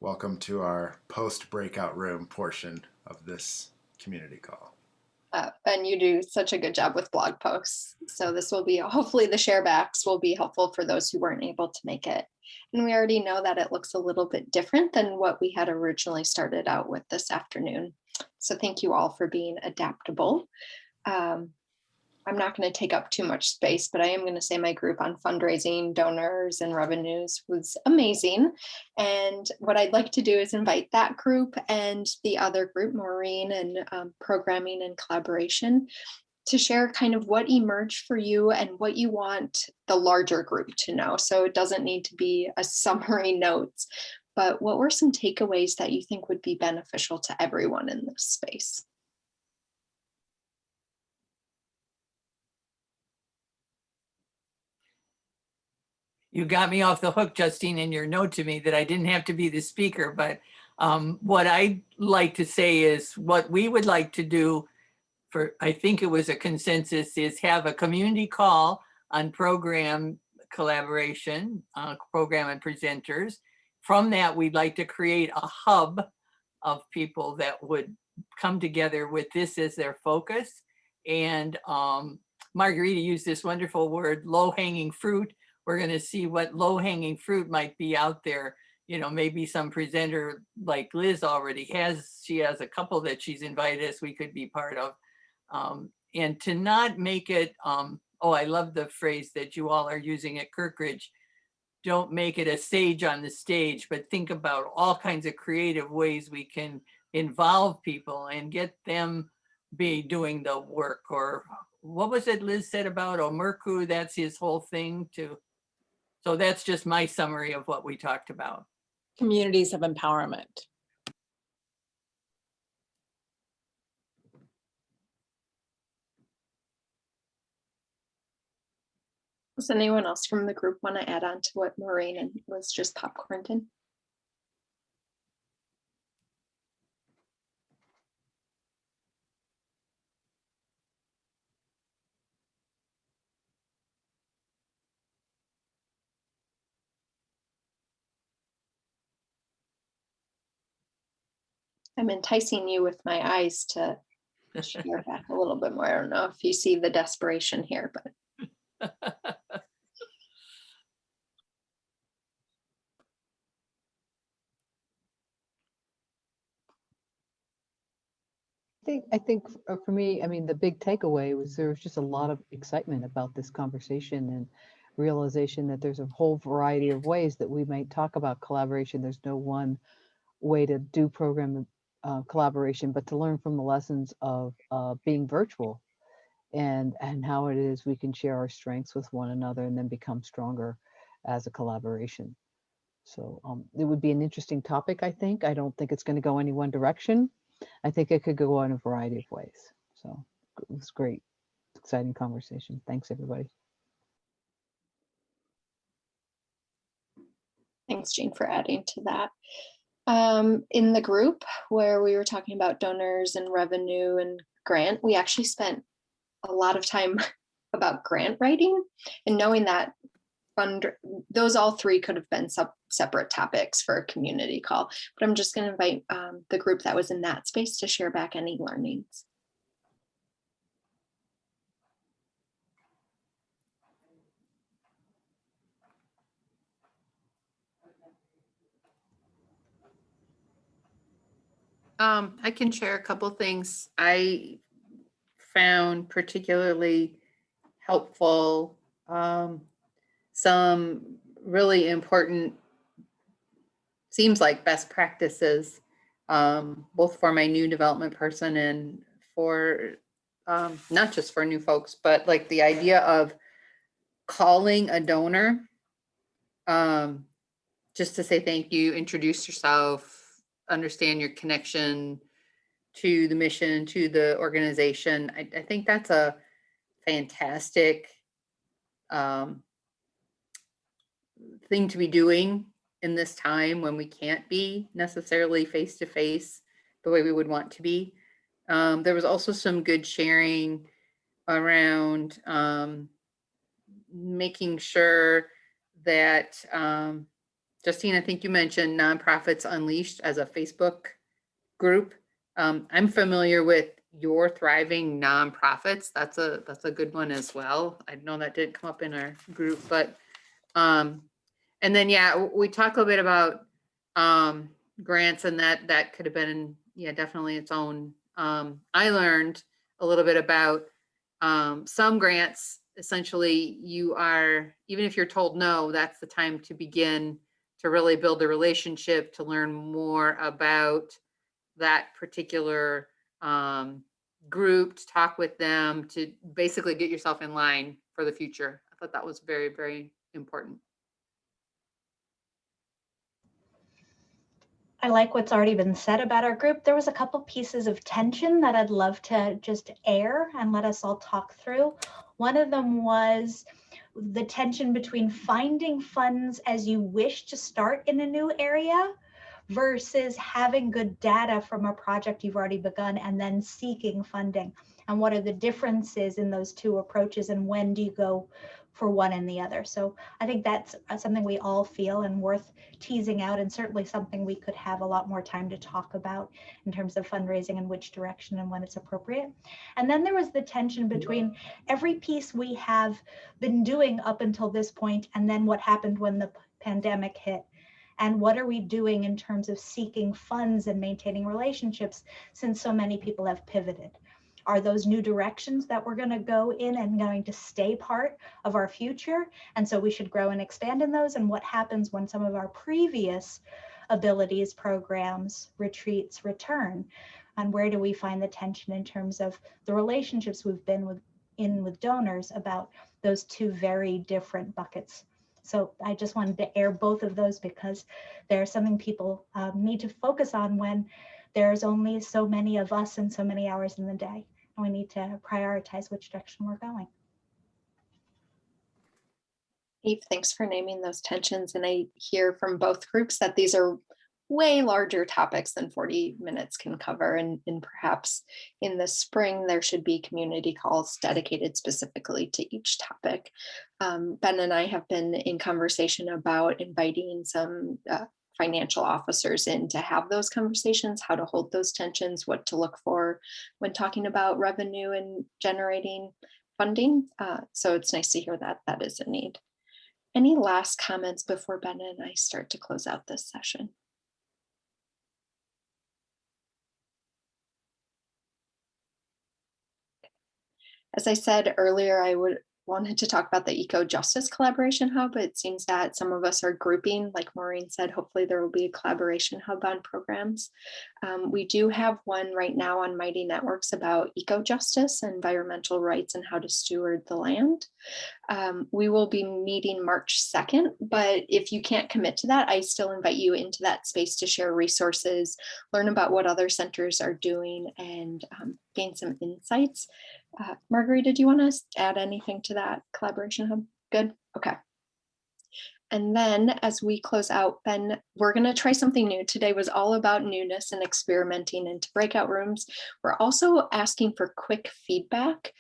Welcome to our post-breakout room portion of this community call. And you do such a good job with blog posts. So this will be, hopefully the share backs will be helpful for those who weren't able to make it. And we already know that it looks a little bit different than what we had originally started out with this afternoon. So thank you all for being adaptable. I'm not going to take up too much space, but I am going to say my group on fundraising, donors, and revenues was amazing. And what I'd like to do is invite that group and the other group, Maureen, and programming and collaboration, to share kind of what emerged for you and what you want the larger group to know. So it doesn't need to be a summary notes, but what were some takeaways that you think would be beneficial to everyone in this space? You got me off the hook, Justine, in your note to me that I didn't have to be the speaker. But what I'd like to say is what we would like to do for, I think it was a consensus, is have a community call on program collaboration, program and presenters. From that, we'd like to create a hub of people that would come together with this as their focus. And Margarita used this wonderful word, low-hanging fruit. We're going to see what low-hanging fruit might be out there. You know, maybe some presenter like Liz already has. She has a couple that she's invited us we could be part of. And to not make it, oh, I love the phrase that you all are using at Kirkridge. Don't make it a sage on the stage, but think about all kinds of creative ways we can involve people and get them be doing the work. Or what was it Liz said about Omerku? That's his whole thing too. So that's just my summary of what we talked about. Communities of empowerment. Does anyone else from the group want to add on to what Maureen and Liz just popcorned in? I'm enticing you with my eyes to share back a little bit more. I don't know if you see the desperation here, but I think for me, I mean, the big takeaway was there was just a lot of excitement about this conversation and realization that there's a whole variety of ways that we might talk about collaboration. There's no one way to do program collaboration, but to learn from the lessons of being virtual and how it is we can share our strengths with one another and then become stronger as a collaboration. So it would be an interesting topic, I think. I don't think it's going to go any one direction. I think it could go in a variety of ways. So it was great, exciting conversation. Thanks, everybody. thanks, Jean, for adding to that. In the group where we were talking about donors and revenue and grant, we actually spent a lot of time about grant writing and knowing that those all three could have been separate topics for a community call, but I'm just going to invite the group that was in that space to share back any learnings. I can share a couple things I found particularly helpful. Some really important, seems like best practices, both for my new development person and for not just for new folks, but like the idea of calling a donor just to say thank you, introduce yourself, understand your connection to the mission, to the organization. I think that's a fantastic thing to be doing in this time when we can't be necessarily face to face the way we would want to be. There was also some good sharing around making sure that Justine, I think you mentioned Nonprofits Unleashed as a Facebook group. I'm familiar with Your Thriving Nonprofits. That's a good one as well. I know that didn't come up in our group, but and then yeah, we talked a little bit about grants, and that could have been definitely its own. I learned a little bit about some grants. Essentially, you are, even if you're told no, that's the time to begin to really build a relationship, to learn more about that particular group, to talk with them, to basically get yourself in line for the future. I thought that was very, very important. I like what's already been said about our group. There was a couple pieces of tension that I'd love to just air and let us all talk through. One of them was the tension between finding funds as you wish to start in a new area versus having good data from a project you've already begun and then seeking funding. And what are the differences in those two approaches, and when do you go for one and the other? So I think that's something we all feel and worth teasing out, and certainly something we could have a lot more time to talk about in terms of fundraising and which direction and when it's appropriate. And then there was the tension between every piece we have been doing up until this point and then what happened when the pandemic hit. And what are we doing in terms of seeking funds and maintaining relationships since so many people have pivoted? Are those new directions that we're going to go in and going to stay part of our future? And so we should grow and expand in those. And what happens when some of our previous abilities, programs, retreats return? And where do we find the tension in terms of the relationships we've been with donors about those two very different buckets? So I just wanted to air both of those because there's something people need to focus on when there's only so many of us and so many hours in the day. And we need to prioritize which direction we're going. Eve, thanks for naming those tensions. And I hear from both groups that these are way larger topics than 40 minutes can cover. And perhaps in the spring, there should be community calls dedicated specifically to each topic. Ben and I have been in conversation about inviting some financial officers in to have those conversations, how to hold those tensions, what to look for when talking about revenue and generating funding. So it's nice to hear that that is a need. Any last comments before Ben and I start to close out this session? As I said earlier, I wanted to talk about the Eco Justice Collaboration Hub. It seems that some of us are grouping, like Maureen said, hopefully there will be a collaboration hub on programs. We do have one right now on Mighty Networks about eco-justice, environmental rights, and how to steward the land. We will be meeting March 2nd, but if you can't commit to that, I still invite you into that space to share resources, learn about what other centers are doing, and gain some insights. Margarita, do you want to add anything to that collaboration hub? Good, okay. And then as we close out, Ben, we're going to try something new. Today was all about newness and experimenting into breakout rooms. We're also asking for quick feedback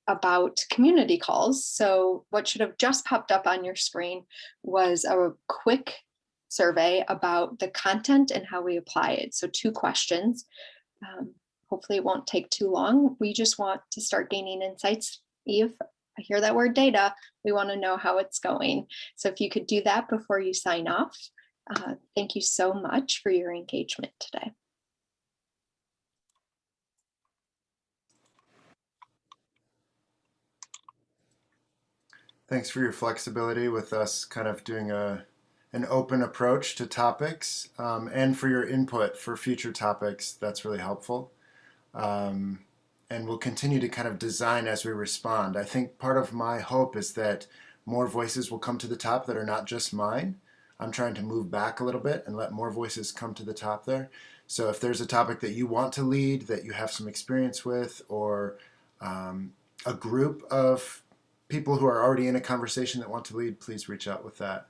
about community calls. So what should have just popped up on your screen was a quick survey about the content and how we apply it. So 2 questions. Hopefully it won't take too long. We just want to start gaining insights. Eve, I hear that word data. We want to know how it's going. So if you could do that before you sign off, thank you so much for your engagement today. Thanks for your flexibility with us kind of doing an open approach to topics, and for your input for future topics. That's really helpful. And we'll continue to kind of design as we respond. I think part of my hope is that more voices will come to the top that are not just mine. I'm trying to move back a little bit and let more voices come to the top there. So if there's a topic that you want to lead, that you have some experience with, or a group of people who are already in a conversation that want to lead, please reach out with that.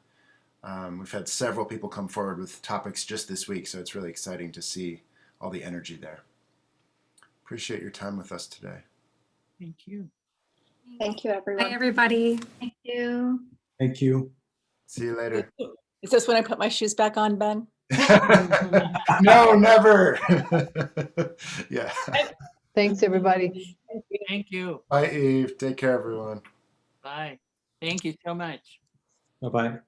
We've had several people come forward with topics just this week, so it's really exciting to see all the energy there. Appreciate your time with us today. Thank you. Thank you, everyone. Bye, everybody. Thank you. Thank you. See you later. Is this when I put my shoes back on, Ben? No, never. Yeah. Thanks, everybody. Thank you. Bye, Eve. Take care, everyone. Bye. Thank you so much. Bye-bye.